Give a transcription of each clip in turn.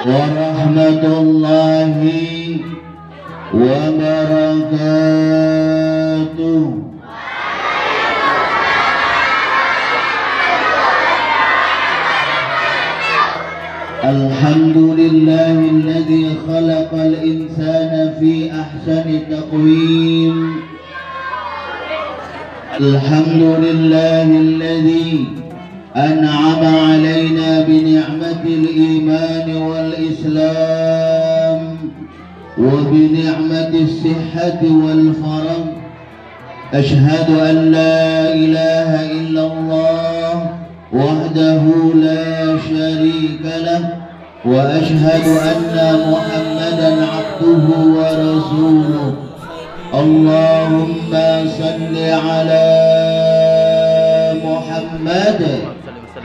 warahmatullahi wabarakatuh. Alhamdulillahilladzi khalaqal insana fi ahsani taqwim. Alhamdulillahilladzi an'ama 'alaina bi ni'matil iman wal islam wa bi ni'matis sihhati wal farag. Ashhadu an la ilaha illallah wahdahu la syarika lah wa ashhadu anna Muhammadan abduhu wa rasuluh. Allahumma salli ala Muhammad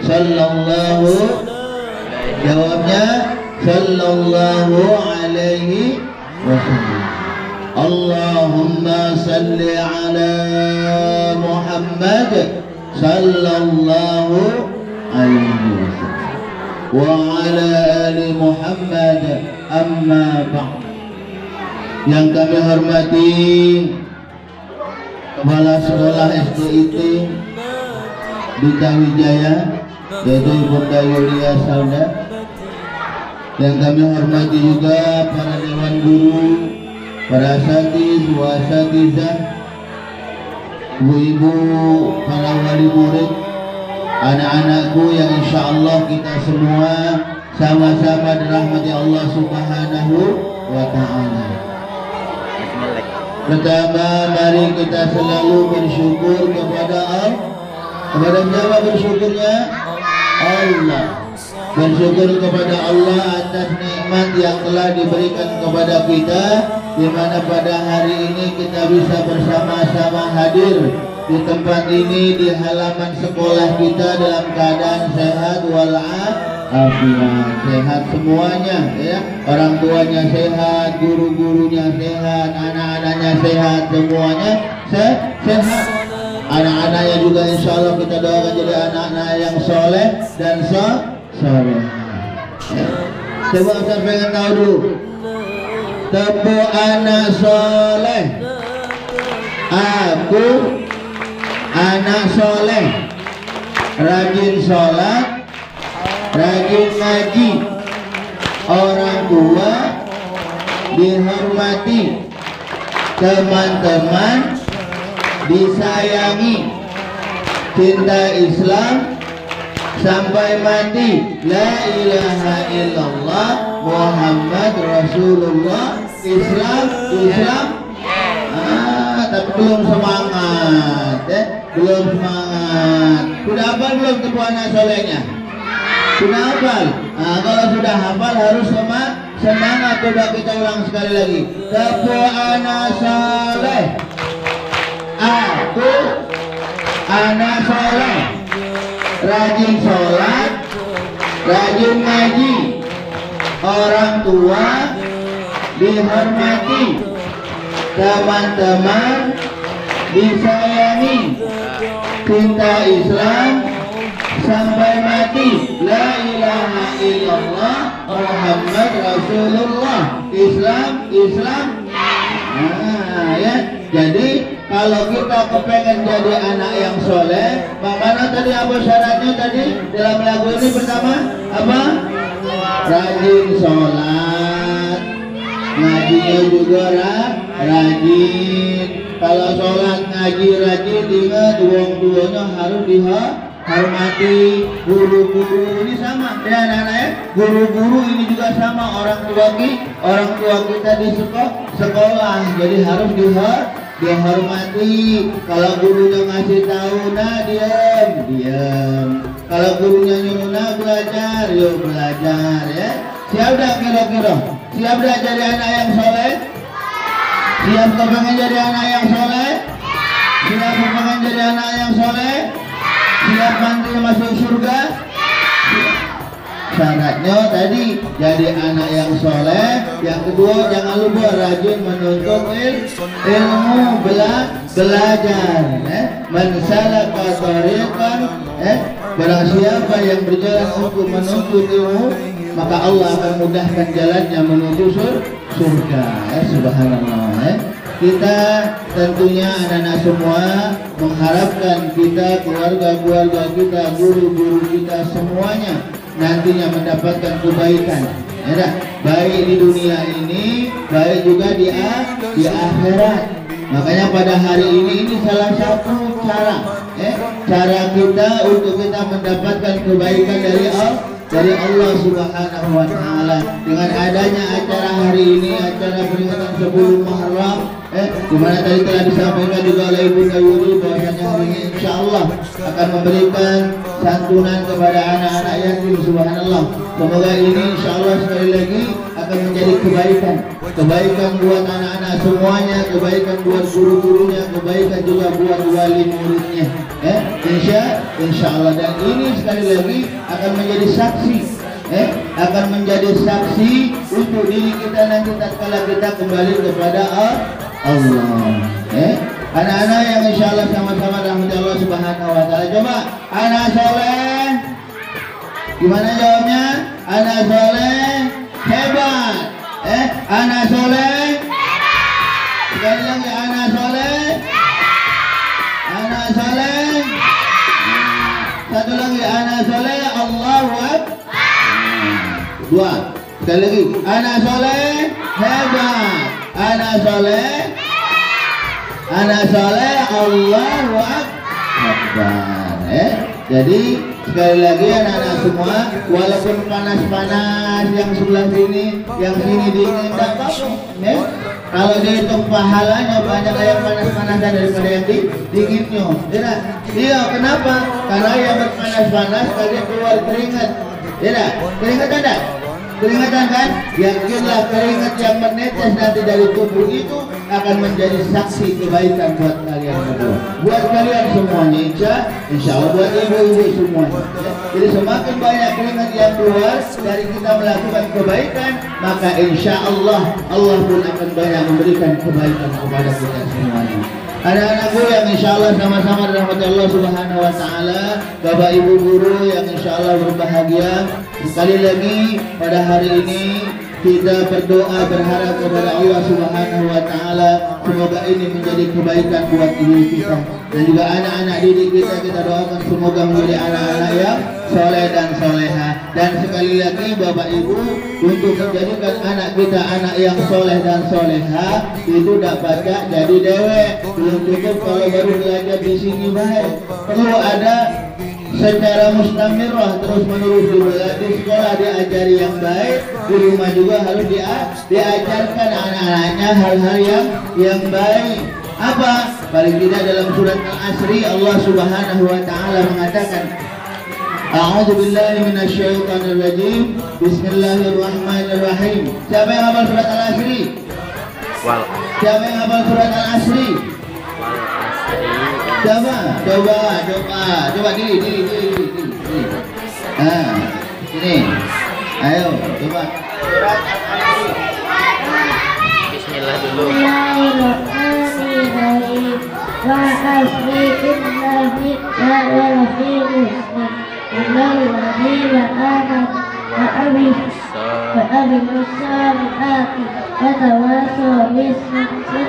sallallahu, jawabnya sallallahu alaihi wasallam. Allahumma salli ala Muhammad sallallahu alaihi wasallam wa ala ali Muhammad, amma ba'd. Yang kami hormati Kepala Sekolah SDIT Duta Wijaya, yaitu Bunda Yulia Salda. Yang kami hormati juga para dewan guru, para asatiz, wasatizah, ibu-ibu, para wali murid, anak-anakku yang insya Allah kita semua sama-sama dirahmati Allah Subhanahu wa ta'ala. Pertama, mari kita selalu bersyukur kepada Allah. Kepada siapa bersyukurnya? Allah. Bersyukur kepada Allah atas nikmat yang telah diberikan kepada kita, di mana pada hari ini kita bisa bersama-sama hadir di tempat ini, di halaman sekolah kita dalam keadaan sehat walafiat, sehat semuanya ya, orang tuanya sehat, guru-gurunya sehat, anak-anaknya sehat, semuanya sehat. Anak-anaknya juga insya Allah kita doakan jadi anak-anak yang soleh dan soleh. Coba saya pengen tahu dulu, tepuk anak soleh. Aku anak soleh, rajin sholat, rajin ngaji, orang tua dihormati, teman-teman disayangi, cinta Islam sampai mati, la ilaha illallah Muhammad Rasulullah, Islam. Tapi belum semangat, belum semangat. Sudah hafal belum tepuk anak solehnya? Sudah hafal? Kalau sudah hafal harus semangat. Coba kita ulang sekali lagi. Tepuk anak soleh. Aku anak soleh, rajin sholat, rajin ngaji, orang tua dihormati, teman-teman disayangi, cinta Islam sampai mati, la ilaha illallah Muhammad Rasulullah, Islam. Ya, jadi kalau kita kepengen jadi anak yang soleh, bagaimana tadi apa syaratnya tadi dalam lagu ini? Pertama apa? Rajin sholat, ngajinya juga rajin. Kalau sholat ngaji rajin, ingat uang-uangnya harus dihormati. Guru-guru ini sama ya anak-anak ya, guru-guru ini juga sama, orang tua kita di sekolah, jadi harus dihormati. Kalau gurunya ngasih tahu, nah diam. Kalau gurunya nyuruh nah belajar, yuk belajar ya. Siap dah kira-kira? Siap dah jadi anak yang soleh? Siap kepengen jadi anak yang soleh? Siap kepengen jadi anak yang soleh? Siap nanti masuk surga? Syaratnya tadi jadi anak yang soleh. Yang kedua jangan lupa rajin menuntut ilmu, belajar. Man salaka tariqan, barang siapa yang berjalan untuk menuntut ilmu, maka Allah akan mudahkan jalannya menuju surga. Subhanallah. Kita tentunya anak-anak semua mengharapkan kita, keluarga-keluarga kita, guru-guru kita semuanya nantinya mendapatkan kebaikan, ya, baik di dunia ini, baik juga di akhirat. Makanya pada hari ini salah satu cara kita untuk kita mendapatkan kebaikan dari Allah Subhanahu wa Ta'ala dengan adanya acara hari ini, acara peringatan 10 Muharram, di mana tadi telah disampaikan juga oleh Ibu Yudi bahwasanya hari ini insya Allah akan memberikan santunan kepada anak-anak yatim. Subhanallah, semoga ini insya Allah sekali lagi akan menjadi kebaikan buat anak-anak semuanya, kebaikan buat guru-gurunya, kebaikan juga buat wali muridnya, insya Allah. Dan ini sekali lagi akan menjadi saksi untuk diri kita nanti tatkala kita kembali kepada Allah. Anak-anak yang insya Allah sama-sama rahmat Allah Subhanahu wa Ta'ala. Coba anak soleh, gimana jawabnya? Anak soleh hebat. Anak soleh sekali lagi, anak soleh, anak soleh, satu lagi, anak soleh Allahu Akbar. Dua, sekali lagi, anak soleh hebat, anak soleh Allahu Akbar. Jadi sekali lagi anak-anak semua, walaupun panas-panas yang sebelah sini, yang sini dingin, tak apa-apa. Kalau dihitung pahalanya banyak yang panas-panasan daripada yang dinginnya. Iya, kenapa? Karena yang berpanas-panas tadi keluar keringat. Keringat ada? Keringatan kan? Yakinlah keringat yang menetes nanti dari tubuh itu akan menjadi saksi kebaikan buat kalian semua, buat kalian semuanya, insya Allah, buat ibu-ibu semuanya. Jadi semakin banyak keringat yang keluar dari kita melakukan kebaikan, maka insya Allah Allah pun akan banyak memberikan kebaikan kepada kita semuanya. Anak-anakku yang insya Allah sama-sama rahmat Allah Subhanahu wa Ta'ala, Bapak Ibu guru yang insya Allah berbahagia, sekali lagi pada hari ini kita berdoa berharap kepada Allah Subhanahu wa Ta'ala semoga ini menjadi kebaikan buat diri kita dan juga anak-anak didik kita doakan semoga menjadi anak-anak yang soleh dan soleha. Dan sekali lagi Bapak Ibu, untuk menjadikan anak kita anak yang soleh dan soleha itu tidak baca jadi dewek, belum cukup kalau baru belajar di sini baik, perlu ada secara mustamirah terus menerus di sekolah diajari yang baik, di rumah juga harus diajarkan anak-anaknya hal-hal yang baik. Apa? Paling tidak dalam surat Al-Asri Allah Subhanahu wa Ta'ala mengatakan, A'udzu billahi minasyaitonir rajim. Bismillahirrahmanirrahim. Siapa yang hafal surat Al-Asri? Siapa yang hafal surat Al-Asri? Coba diri. Sini. Ayo, coba. Surat Al-Asri. Bismillah dulu. Bismillahirrahmanirrahim. Wa asri innahi la'afi muslim. Innalladzina amanu wa amilus solihati wa tawassaw bis-sabri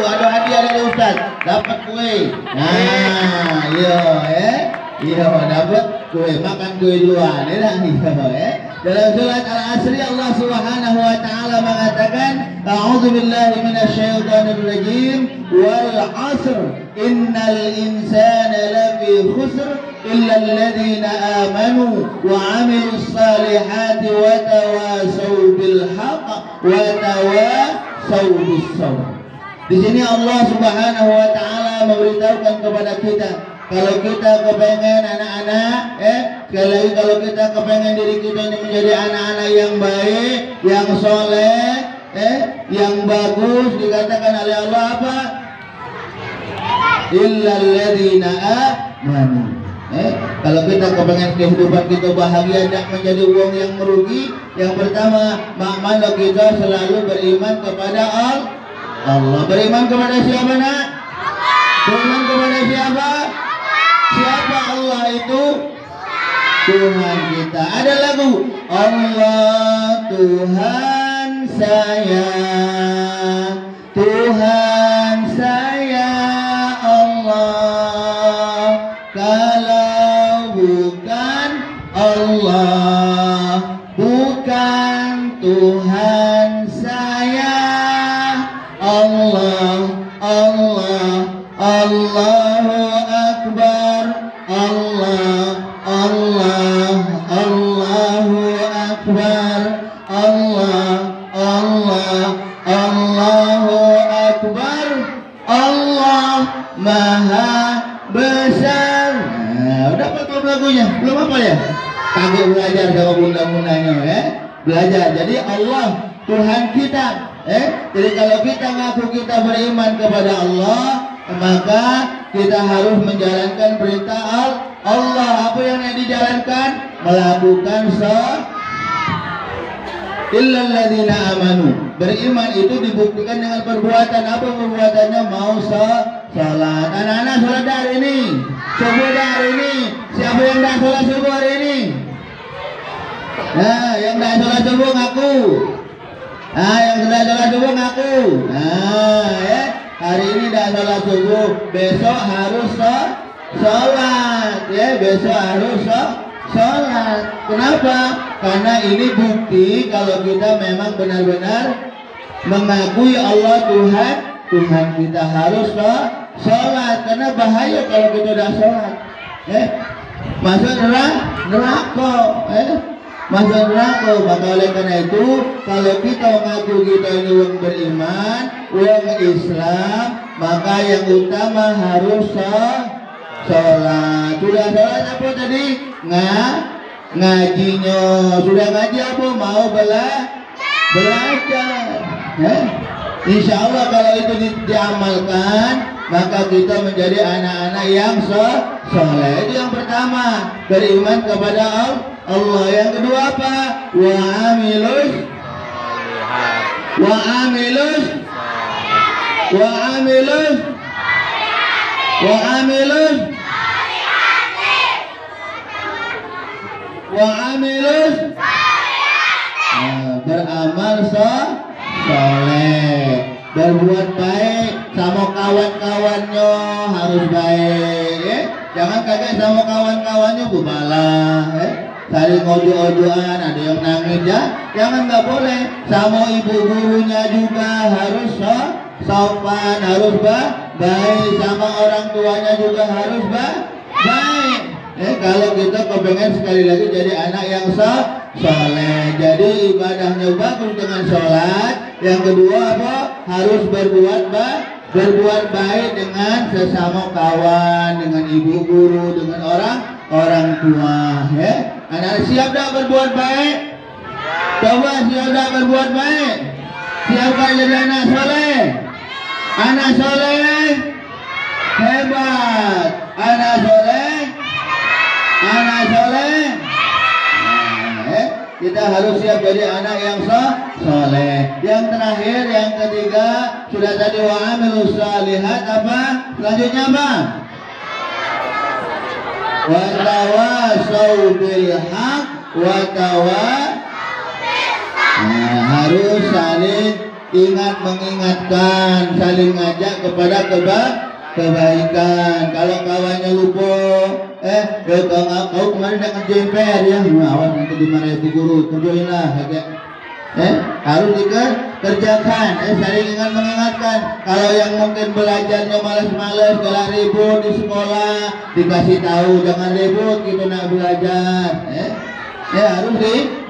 ada hadiah dari Ustaz, dapat kue. Nah, iya dapat kue, makan kue duluan, Dalam surat Al-Asri Allah Subhanahu wa Ta'ala mengatakan, A'udzu billahi minasyaitonir rajim, wal 'asr innal insana lafi khusr illa alladziina aamanu wa 'amilus salihati wa tawasaw bil haqq wa tawasaw bis sabr. Di sini Allah Subhanahu wa Ta'ala memberitahukan kepada kita, kalau kita kepengen anak-anak, sekali lagi kalau kita kepengen diri kita ini menjadi anak-anak yang baik, yang soleh, yang bagus, dikatakan oleh Allah apa? Illalladzina amanu. Kalau kita kepengen kehidupan kita bahagia dan menjadi uang yang merugi, yang pertama, mana kita selalu beriman kepada Allah. Beriman kepada siapa nak? Beriman kepada siapa? Siapa Allah itu? Tuhan kita. Ada lagu Allah Tuhan saya, Tuhan saya Allah. Kalau bukan Allah, bukan Tuhan saya. Allah, Allah, Allahu Akbar. Allah, Allah, Allahu Akbar. Allah, Allah, Allahu Akbar. Allah Maha Besar. Udah apa belum lagunya? Belum apa ya? Kagak belajar sama bunda-bundanya ya. Belajar. Jadi Allah Tuhan kita. Jadi kalau kita ngaku kita beriman kepada Allah, maka kita harus menjalankan perintah Allah. Apa yang dijalankan? Melakukan illalladzina amanu. Beriman itu dibuktikan dengan perbuatan. Apa perbuatannya? Mau salat. Anak-anak salat hari ini, subuh hari ini. Siapa yang dah salat subuh hari ini? Nah, yang dah salat subuh ngaku. Yang sudah salat subuh ngaku. Hari ini dah salat subuh, besok harus salat. Besok harus salat. Kenapa? Karena ini bukti kalau kita memang benar-benar mengakui Allah Tuhan kita harus salat. Karena bahaya kalau kita udah salat. Masuk neraka. Masuk neraka. Maka oleh karena itu, kalau kita mengaku kita ini orang beriman, orang Islam, maka yang utama harus sholat. Sudah sholat apa tadi? Ngajinya. Sudah ngaji apa? Mau belajar. Insya Allah kalau itu diamalkan, maka kita menjadi anak-anak yang soleh. Itu yang pertama, beriman kepada Allah. Yang kedua apa? Beramal soleh, berbuat baik sama kawan-kawannya harus baik. Jangan kaget sama kawan-kawannya bubalah. Saling ojo-ojoan, ada yang nangis ya. Jangan, nggak boleh. Sama ibu gurunya juga harus sopan, harus baik. Sama orang tuanya juga harus baik. Kalau kita kepengen sekali lagi jadi anak yang soleh, jadi ibadahnya bagus dengan sholat. Yang kedua apa? Harus berbuat baik dengan sesama kawan, dengan ibu guru, dengan orang tua. Anak siap dah berbuat baik? Coba siap dah berbuat baik? Siapkah jadi anak soleh? Anak soleh hebat. Anak soleh. Kita harus siap jadi anak yang soleh. Yang terakhir, yang ketiga, sudah tadi wa amilus shalihat. Apa? Selanjutnya apa? Wa tawasau bil haq wa harus saling ingat mengingatkan, saling ngajak kepada kebaikan. Kalau kawannya lupa, kau kemarin nak kerjain PR ya, awas nanti dimarahin ibu guru, kerjainlah. Harus dikerjakan, saling ingat mengingatkan. Kalau yang mungkin belajarnya malas-malas, kalau ribut di sekolah, dikasih tahu jangan ribut, kita nak belajar. Harus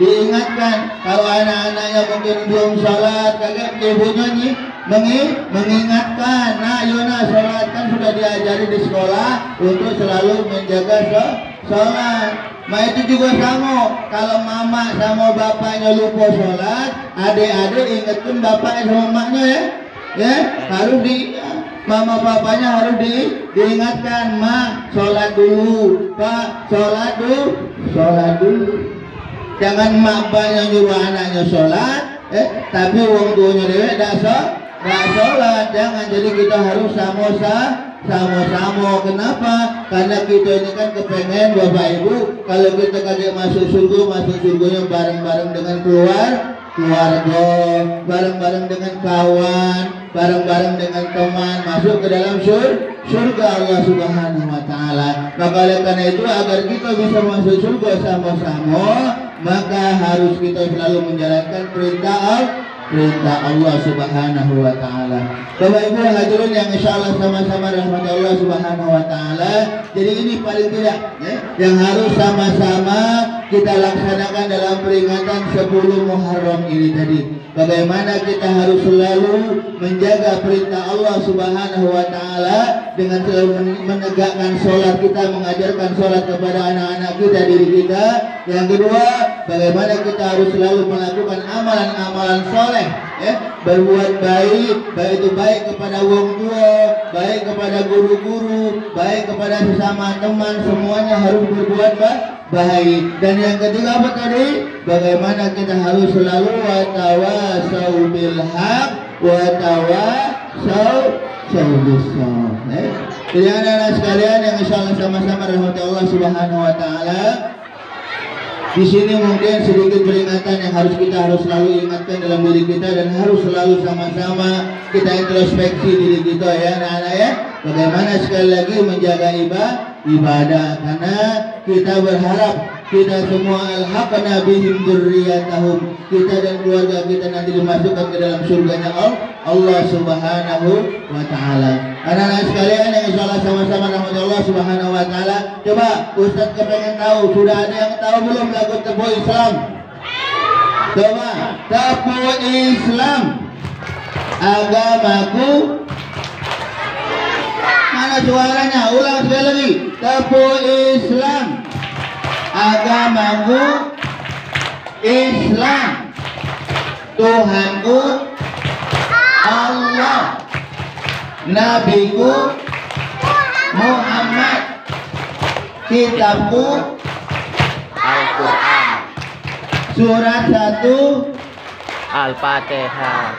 diingatkan. Kalau anak-anaknya mungkin belum sholat, kagak ibunya nih mengingatkan. Nah, Yona sholat kan sudah diajari di sekolah untuk selalu menjaga sholat. Nah itu juga sama. Kalau mama sama bapaknya lupa sholat, adik-adik ingetin bapaknya sama maknya ya. Harus mama papanya harus diingatkan, ma sholat dulu, pak sholat dulu. Jangan mak yang nyuruh anaknya sholat, tapi wong tuanya dewe dak sholat. Jangan. Jadi kita harus sama-sama. Kenapa? Karena kita ini kan kepengen Bapak Ibu kalau kita kagak masuk surganya bareng-bareng dengan keluarga, bareng-bareng dengan kawan, bareng-bareng dengan teman, masuk ke dalam surga Allah Subhanahu wa taala. Maka oleh karena itu agar kita bisa masuk surga sama-sama, maka harus kita selalu menjalankan perintah Allah Subhanahu wa taala. Bapak Ibu hadirin yang insyaallah sama-sama rahmat Allah Subhanahu wa taala. Jadi ini paling tidak yang harus sama-sama kita laksanakan dalam peringatan 10 Muharram ini tadi. Bagaimana kita harus selalu menjaga perintah Allah Subhanahu wa taala dengan selalu menegakkan sholat kita, mengajarkan sholat kepada anak-anak kita, diri kita. Yang kedua, bagaimana kita harus selalu melakukan amalan-amalan soleh, berbuat baik itu baik kepada wong tua, baik kepada guru-guru, baik kepada sesama teman, semuanya harus berbuat baik. Dan yang ketiga apa tadi? Bagaimana kita harus selalu watawasau bil haq watawasau bis sabr. Jadi anak-anak sekalian yang insyaallah sama-sama rahmat Allah Subhanahu wa taala. Di sini mungkin sedikit peringatan yang harus selalu ingatkan dalam diri kita dan harus selalu sama-sama kita introspeksi diri kita ya anak-anak ya. Bagaimana sekali lagi menjaga ibadah karena kita berharap kita semua alhaqna bihim dzurriyyatahum, kita dan keluarga kita nanti dimasukkan ke dalam surganya Allah Subhanahu wa taala. Anak-anak sekalian yang insyaallah sama-sama rahmat Allah Subhanahu wa taala. Coba Ustaz kepengen tahu, sudah ada yang tahu belum lagu Tepu Islam? Coba, Tepu Islam agamaku. Mana suaranya? Ulang sekali lagi. Tepu Islam agamaku Islam, Tuhanku Allah, Nabiku Muhammad, kitabku Al-Quran, surat 1 Al-Fatihah,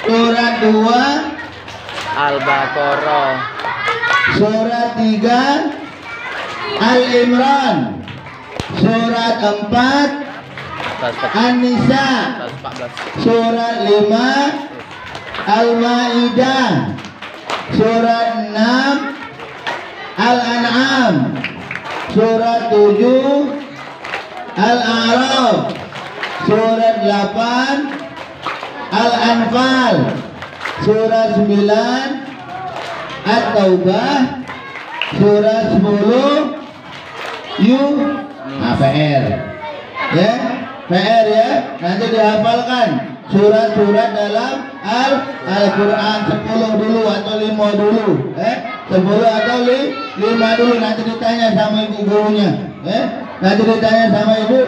surat 2 Al-Baqarah, surat 3 Al-Imran, surat 4 An-Nisa, surat 5 Al-Ma'idah, surat 6 Al-An'am, surat 7 Al-A'raf, surat 8 Al-Anfal, surat 9 At-Taubah, surat 10 PR ya, PR ya, nanti dihafalkan surat-surat dalam Al-Quran 10 dulu atau 5 dulu 10 atau 5 dulu, nanti ditanya sama ibu gurunya nanti ditanya sama ibu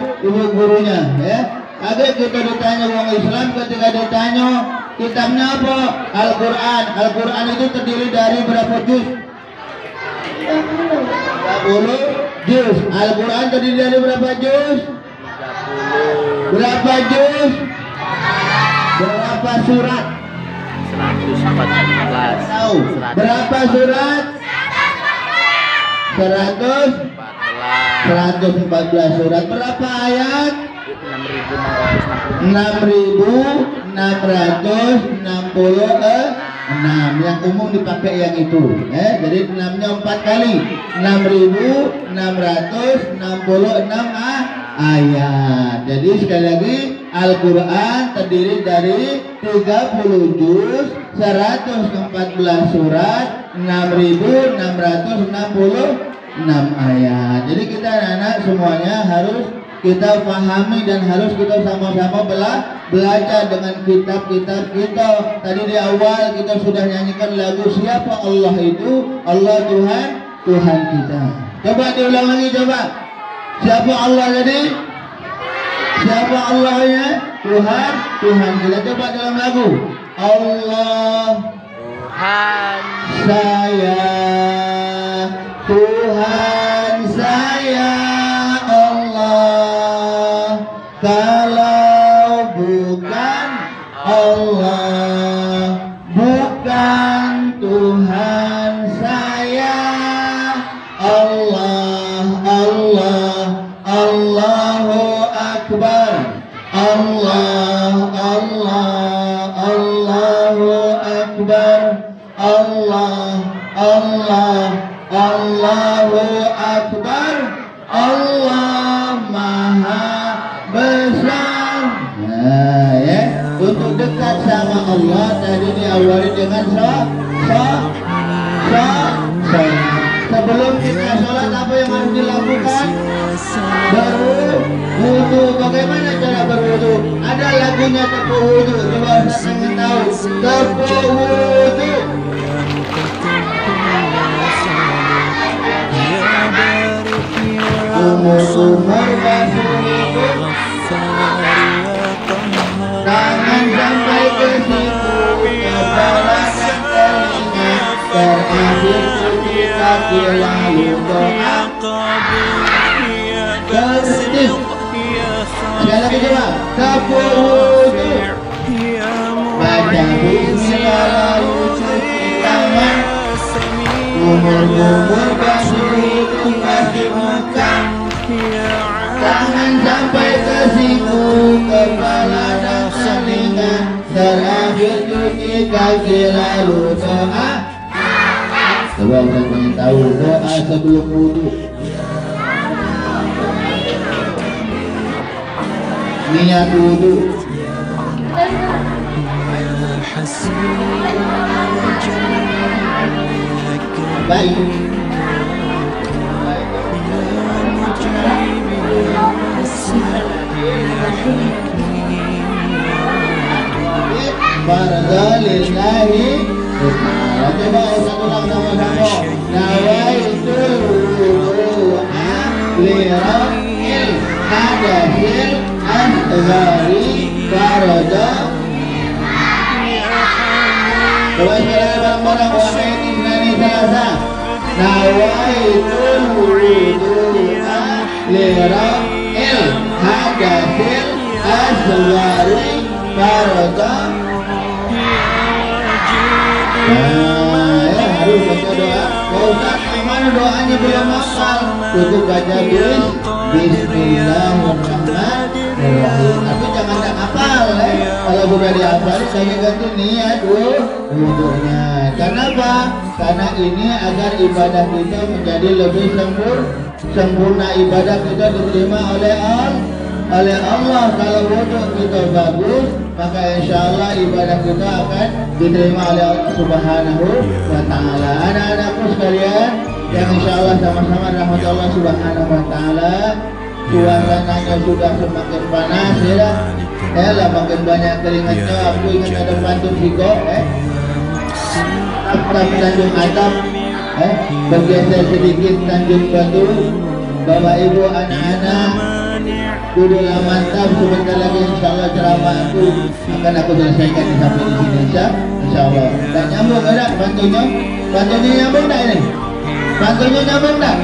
gurunya ya. Agar kita ditanya orang Islam, ketika ditanya kitabnya apa? Al-Quran. Al-Quran itu terdiri dari berapa juz? 30 juz. Al-Quran terdiri dari berapa juz? 30. Berapa juz? Berapa surat? 114. Tahu. Berapa surat? 114 surat. Berapa ayat? 6.666. Yang umum dipakai yang itu jadi 6-nya 4 kali, 6.666 ayat. Jadi sekali lagi Al-Quran terdiri dari 30 juz, 114 surat, 6.666 ayat. Jadi kita anak-anak semuanya harus kita pahami dan harus kita sama-sama belajar dengan kitab-kitab kita. Tadi di awal kita sudah nyanyikan lagu siapa Allah itu. Allah Tuhan kita. Coba diulang lagi coba. Siapa Allah tadi? Siapa Allahnya? Tuhan kita. Coba dalam lagu. Allah Tuhan Allahu Akbar. Allah, Allah, Allahu Akbar. Allah Maha Besar. Nah ya, untuk dekat sama Allah tadi diawali dengan so. Sebelum kita sholat apa yang harus dilakukan? Berwudu. Bagaimana cara berwudu? Ada lagunya tepu wudu. Coba Ustaz ingin tahu. Tepu wudu. Umur-umur basuh tangan sampai ke siku, kepala dan telinga, terakhir cuci kaki lalu doa. Tertib. Sekali lagi coba. Tepu wudu. Baca bismillah lalu cuci tangan. Umur-umur basuh kasih muka, tangan sampai ke siku, kepala dan telinga, terakhir cuci kaki lalu doa. Coba saya ingin tahu doa sebelum wudu. Niat wudu. Baik. Farza lillahi. Coba Ustaz ulang sama-sama. Nawaitul wudu'a li raf'il hadatsil asghari farza. Coba sekali bareng-bareng wahai ini selasa. Nawaitul wudu'a li raf'il hadatsil asghari farza. Harus baca doa. Kalau Ustaz gimana doanya belum hafal? Cukup baca Bismillahirrahmanirrahim. Tapi jangan tak hafal Kalau sudah dihafal, saya ganti niat wudunya. Kenapa? Karena ini agar ibadah kita menjadi lebih sempurna. Ibadah kita diterima oleh Allah. Kalau wudu kita bagus, maka insya Allah ibadah kita akan diterima oleh Allah Subhanahu wa Ta'ala. Anak-anakku sekalian yang insya Allah sama-sama rahmat Allah Subhanahu wa Ta'ala, suasananya sudah semakin panas ya lah, makin banyak keringatnya. Aku ingat ada pantun Viko Tanjung Atap bergeser sedikit Tanjung Batu. Bapak Ibu, anak-anak, duduklah mantap. Sebentar lagi insya Allah ceramah akan aku selesaikan sampai di sini insya Allah. Dan nyambung ada bantunya nyambung tak ini? Bantunya nyambung tak?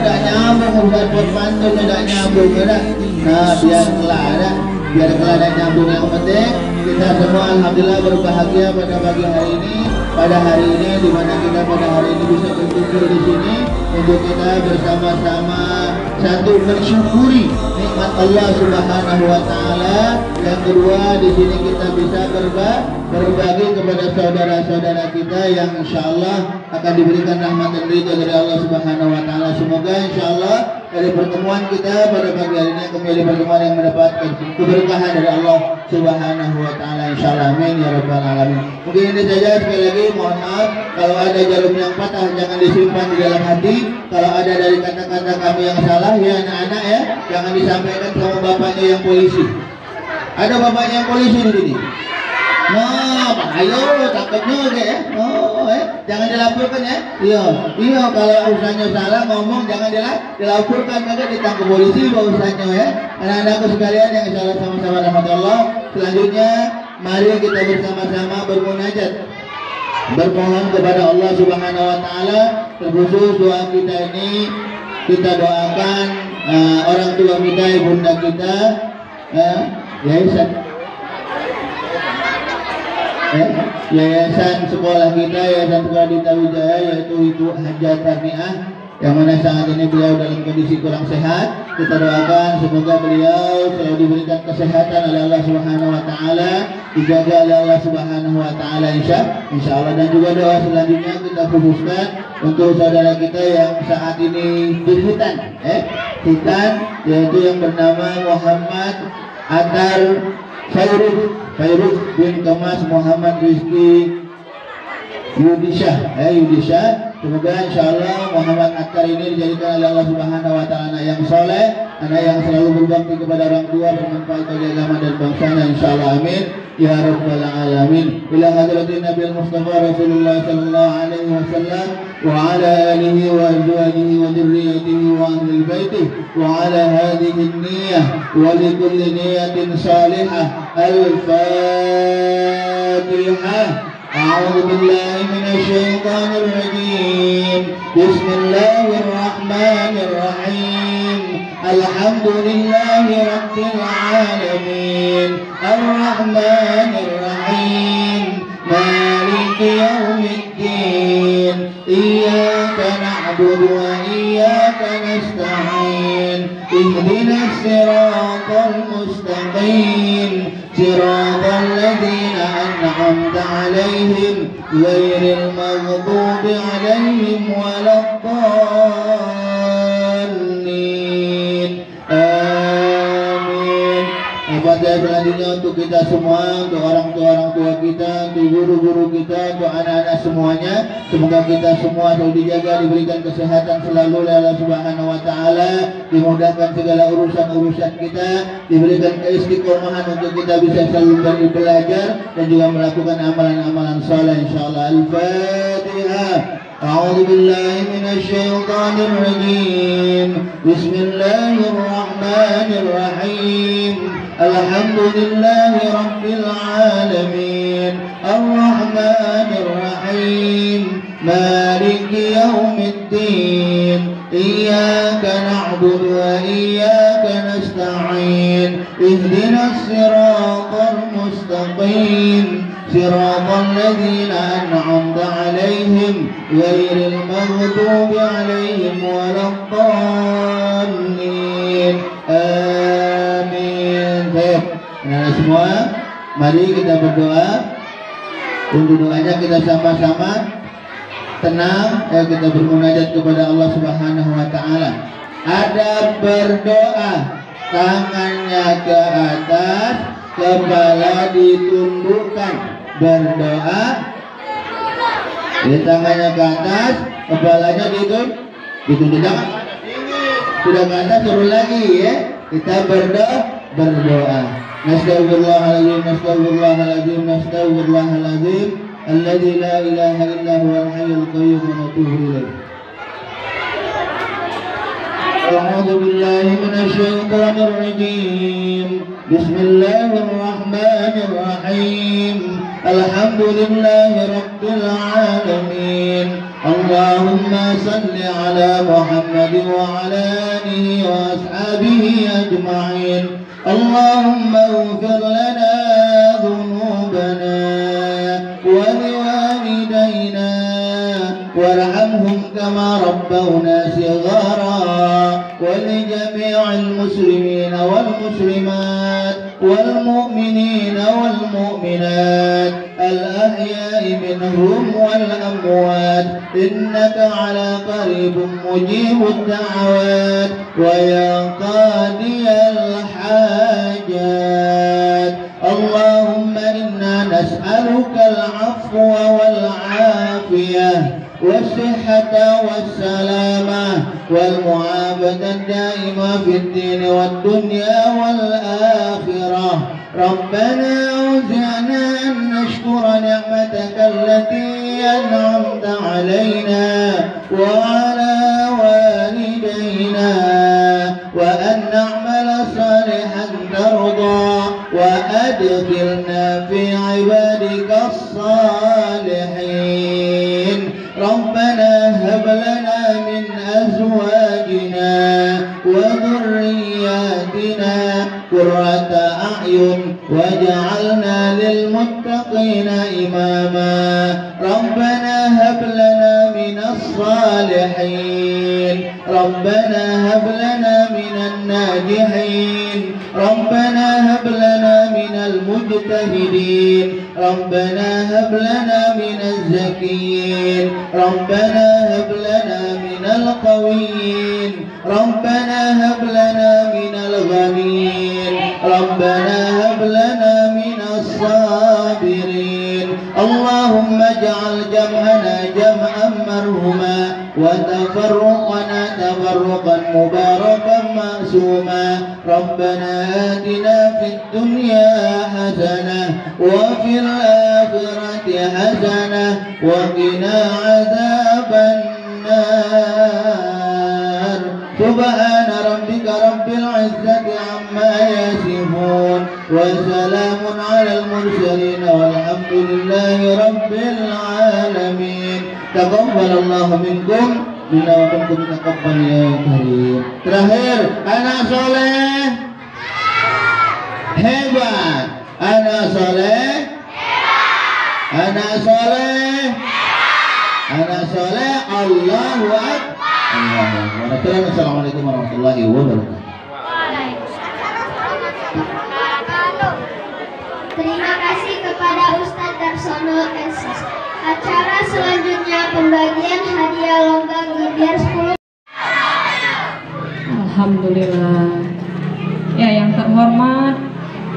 Tak nyambung Ustaz, buat bantunya tak nyambung ada. Nah biar kelar dan nyambung. Yang penting kita semua alhamdulillah berbahagia pada pagi hari ini. Pada hari ini di mana kita pada hari ini bisa berkumpul di sini untuk kita bersama-sama satu mensyukuri nikmat Allah Subhanahu wa Ta'ala. Yang kedua di sini kita bisa berbagi kepada saudara-saudara kita yang insya Allah akan diberikan rahmat dan ridha dari Allah Subhanahu wa Ta'ala. Semoga insya Allah dari pertemuan kita pada pagi hari ini akan menjadi pertemuan yang mendapatkan keberkahan dari Allah Subhanahu wa Ta'ala, insya Allah. Amin ya rabbal alamin. Mungkin ini saja. Sekali lagi mohon maaf kalau ada jarum yang patah, jangan disimpan di dalam hati. Kalau ada dari kata-kata kami yang salah ya anak-anak ya, jangan disampaikan sama bapaknya yang polisi. Ada bapaknya yang polisi di sini. Nah, ayo takutnya ya. Jangan dilaporkan ya. Iya kalau usahanya salah ngomong jangan dilaporkan, maka ditangkap polisi usahanya ya. Anak-anakku sekalian yang insyaallah sama-sama rahmat Allah. Selanjutnya mari kita bersama-sama bermunajat, bermohon kepada Allah Subhanahu wa Ta'ala. Terkhusus doa kita ini kita doakan orang tua kita, ibunda kita, yayasan sekolah kita, Yayasan Sekolah Dita Wijaya, yaitu Ibu Hajah Tarniah yang mana saat ini beliau dalam kondisi kurang sehat. Kita doakan semoga beliau selalu diberikan kesehatan oleh Allah Subhanahu wa taala, dijaga oleh Allah Subhanahu wa taala insyaallah. Dan juga doa selanjutnya kita khususkan untuk saudara kita yang saat ini dihitan yaitu yang bernama Muhammad Atar Fairuz bin Kemas Muhammad Rizki Yudisha. Semoga insyaallah Muhammad Atar ini dijadikan oleh Allah Subhanahu wa taala anak yang soleh, anak yang selalu berbakti kepada orang tua, bermanfaat bagi agama dan bangsanya insyaallah, amin ya rabbal alamin. Ila hadratin Nabi Mustafa Rasulullah sallallahu alaihi wasallam wa ala alihi wa azwajihi wa dzurriyyatihi wa ahli baitihi wa ala hadhihi an-niyyah wa li kulli niyyatin salihah. Al-Fatihah. أعوذ بالله من الشيطان الرجيم. بسم الله الرحمن الرحيم. الحمد لله رب العالمين الرحمن الرحيم مالك يوم الدين إياك نعبد وإياك نستعين اهدنا الصراط المستقيم صراط الذين أنعمت عليهم غير المغضوب عليهم ولا الضالين آمين. Kepada selanjutnya untuk kita semua, untuk orang tua kita, untuk guru-guru kita, untuk anak-anak semuanya, semoga kita semua selalu dijaga, diberikan kesehatan selalu oleh Allah Subhanahu wa taala, dimudahkan segala urusan-urusan kita, diberikan keistiqomahan untuk kita bisa selalu belajar dan juga melakukan amalan-amalan saleh insyaallah. Al-Fatihah. أعوذ بالله من الشيطان الرجيم. بسم الله الرحمن الرحيم. الحمد لله رب العالمين الرحمن الرحيم مالك يوم الدين إياك نعبد وإياك نستعين اهدنا الصراط المستقيم صراط الذين أنعمت عليهم غير المغضوب عليهم ولا الضالين آمين. Baik, anak semua, mari kita berdoa. Untuk doanya kita sama-sama tenang, kita bermunajat kepada Allah Subhanahu wa taala. Ada berdoa, tangannya ke atas, kepala ditundukkan. Berdoa, tangannya ke atas, kepalanya ditundukkan. Sudah ke atas, suruh lagi ya. Kita berdoa. Nastaghfirullahaladzim, nastaghfirullahaladzim, nastaghfirullahaladzim, alladzi la ilaha illa huwal hayyul qayyum wa natubu ilaih. أعوذ بالله من الشيطان الرجيم. بسم الله الرحمن الرحيم. الحمد لله رب العالمين. اللهم صل على محمد وعلى آله وأصحابه أجمعين. اللهم اغفر لنا ذنوبنا ولوالدينا وارحمهم كما ربونا صغارا ولجميع المسلمين والمسلمات والمؤمنين والمؤمنات الأحياء منهم والأموات إنك على قريب مجيب الدعوات ويا قاضي الحاجات. اللهم إنا نسألك العفو والعافية والصحة والسلامة والمعافاة الدائمة في الدين والدنيا والآخرة. ربنا أوزعنا أن نشكر نعمتك التي أنعمت علينا وعلى والدينا وأن نعمل صالحا ترضى وأدخلنا في عبادك الصالحين. ربنا هب لنا من أزواجنا وذرياتنا قرة أعين واجعلنا للمتقين إماما. ربنا هب لنا من الصالحين ربنا هب لنا من الناجحين ربنا هب لنا من المجتهدين ربنا هب لنا من الزكيين ربنا هب لنا من القويين ربنا هب لنا من الغنيين ربنا هب لنا من الصابرين اللهم اجعل جمعنا جمعا مرحوما وتفرقنا تفرقا مباركا معصوما ربنا آتنا في الدنيا حسنة وفي الآخرة حسنة وقنا عذاب النار سبحان ربك رب العزة عما يصفون وسلام على المرسلين والحمد لله رب العالمين تقبل الله منكم minna wa minkum taqabbal ya karim. Terakhir, anak soleh hebat, anak soleh hebat, anak soleh hebat, anak soleh Allahu Akbar. Assalamualaikum warahmatullahi wabarakatuh. Terima kasih kepada Ustadz Darsono SS. Acara selanjutnya pembagian hadiah lomba gibiar 10. Alhamdulillah. Ya, yang terhormat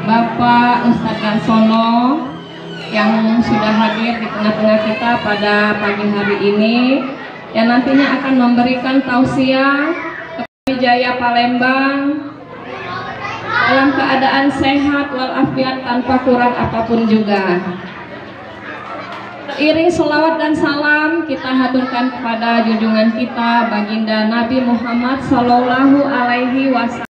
Bapak Ustadz Darsono yang sudah hadir di tengah-tengah kita pada pagi hari ini, yang nantinya akan memberikan tausiah kepada Jaya Palembang dalam keadaan sehat walafiat tanpa kurang apapun juga. Iring selawat dan salam kita haturkan kepada junjungan kita baginda Nabi Muhammad Sallallahu Alaihi Wasallam.